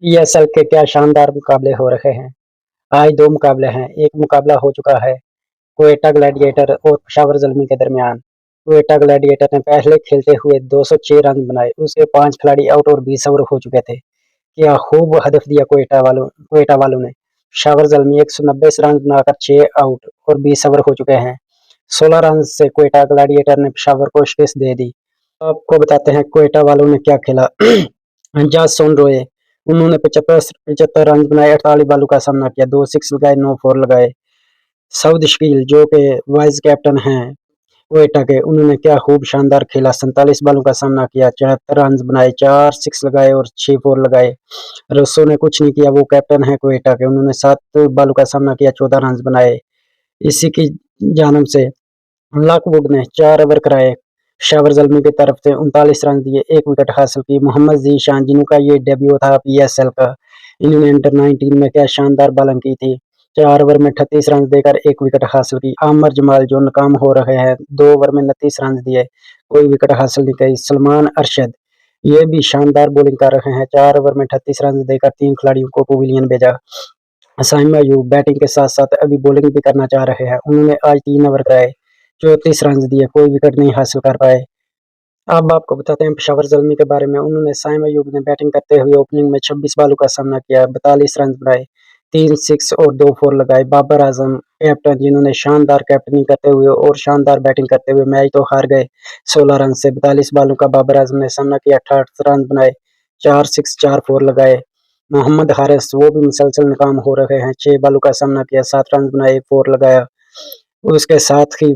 PSL के क्या शानदार मुकाबले हो रहे हैं। आज 2 मुकाबले हैं। एक मुकाबला हो चुका है क्वेटा ग्लैडिएटर और पेशावर ज़ल्मी के दरमियान। क्वेटा ग्लैडिएटर ने पहले खेलते हुए 206 रन बनाए, उसके 5 खिलाड़ी आउट और 20 ओवर हो चुके थे। क्या खूब हदफ दिया क्वेटा वालों ने। पेशावर ज़ल्मी 190 रन बनाकर 6 आउट और 20 ओवर हो चुके हैं। 16 रन से क्वेटा ग्लैडिएटर ने पेशावर को शिकस्त दे दी। आपको बताते हैं क्वेटा वालों ने क्या खेला। अंजाज सोनरोए, उन्होंने 75 रन बनाए, 48 बॉलों का सामना किया, 2 सिक्स लगाए, 9 फोर लगाए। सऊद शकील जो कि वाइस कैप्टन हैं क्वेटा के, उन्होंने क्या खूब शानदार खेला, 47 बॉलों का सामना किया, 74 रन बनाए, 4 सिक्स लगाए और 6 फोर लगाए। रस्सो ने कुछ नहीं किया, वो कैप्टन है क्वेटा के, उन्होंने 7 बॉलों का सामना किया, 14 रन बनाए। इसी की जानिब से लॉकवुड ने 4 ओवर कराए, पेशावर ज़ल्मी की तरफ से 39 रन दिए, 1 विकेट हासिल की। मोहम्मद ज़ीशान जिनका ये डेब्यू था पीएसएल का, इन्होंने अंडर 19 में क्या शानदार बॉलिंग की थी। 4 ओवर में 38 रन देकर 1 विकेट हासिल की। आमिर जमाल जो नाकाम हो रहे हैं, 2 ओवर में 29 रन दिए, कोई विकेट हासिल नहीं की। सलमान अरशद ये भी शानदार बॉलिंग कर रहे हैं, 4 ओवर में 38 रन देकर 3 खिलाड़ियों को पवेलियन भेजा। साइम अयूब बैटिंग के साथ-साथ अभी बॉलिंग भी करना चाह रहे हैं, उन्होंने आज 3 ओवर कराए, 34 रन दिए, कोई विकेट नहीं हासिल कर पाए। अब आपको बताते हैं पेशावर ज़ल्मी के बारे में। उन्होंने साइम अयूब ने बैटिंग करते हुए ओपनिंग में 26 बॉलों का सामना किया, 42 रन बनाए, 3 सिक्स और 2 फोर लगाए। बाबर आजम कैप्टन जिन्होंने शानदार कैप्टनिंग करते हुए और शानदार बैटिंग करते हुए मैच तो हार गए 16 रन से। 42 बॉलों का बाबर आजम ने सामना किया, 68 रन बनाए, 4 सिक्स 4 फोर लगाए। मोहम्मद हारिस वो भी मुसलसल नाकाम हो रहे हैं, 6 बॉलों का सामना किया, 7 रन बनाए, 1 फोर लगाया। उसके साथ ही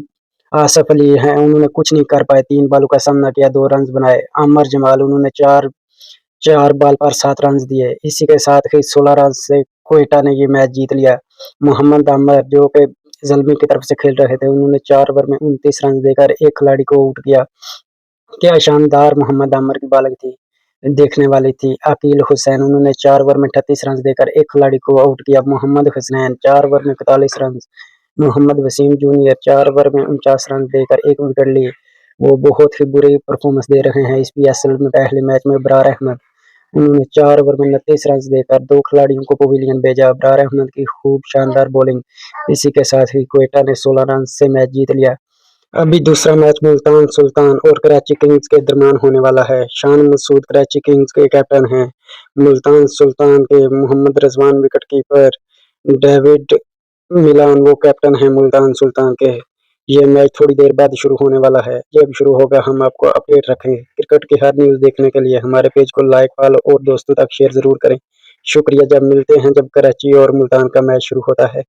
आसिफ अली हैं, उन्होंने कुछ नहीं कर पाए, 3 बॉलों का सामना किया, 2 रन बनाए। आमिर जमाल उन्होंने 4 बॉल पर 7 रन दिए। इसी के साथ ही 16 रन से क्वेटा ने ये मैच जीत लिया। मोहम्मद आमिर जो कि ज़ल्मी की तरफ से खेल रहे थे, उन्होंने 4 ओवर में 29 रन देकर 1 खिलाड़ी को आउट किया। क्या शानदार मोहम्मद आमिर की बॉलिंग थी, देखने वाली थी। अकील हुसैन उन्होंने 4 ओवर में 38 रन देकर 1 खिलाड़ी को आउट किया। मोहम्मद हुसनैन 4 ओवर में 41 run. Mohammad Wasim junior 4 over में 49 रन देकर 1 विकेट लिए। वो बहुत ही बुरी परफॉर्मेंस दे रहे हैं इस पीएसएल में। पहले मैच में अबरार अहमद उन्होंने 4 ओवर में 29 रन देकर 2 खिलाड़ियों को पवेलियन भेजा। अबरार अहमद की खूब शानदार बॉलिंग। इसी के साथ ही क्वेटा ने 16 रन से मैच जीत लिया। अभी दूसरा मैच मुल्तान सुल्तान और कराची किंग्स के दरमियान होने वाला है। शान मसूद कराची किंग्स के कैप्टन हैं। मुल्तान सुल्तान के Mohammad Rizwan wicket keeper, David Malan वो कैप्टन हैं मुल्तान सुल्तान के। ये मैच थोड़ी देर बाद शुरू होने वाला है। जब शुरू होगा हम आपको अपडेट रखेंगे। क्रिकेट की हर न्यूज़ देखने के लिए हमारे पेज को लाइक, फॉलो और दोस्तों तक शेयर ज़रूर करें। शुक्रिया। जब मिलते हैं जब कराची और मुल्तान का मैच शुरू होता है।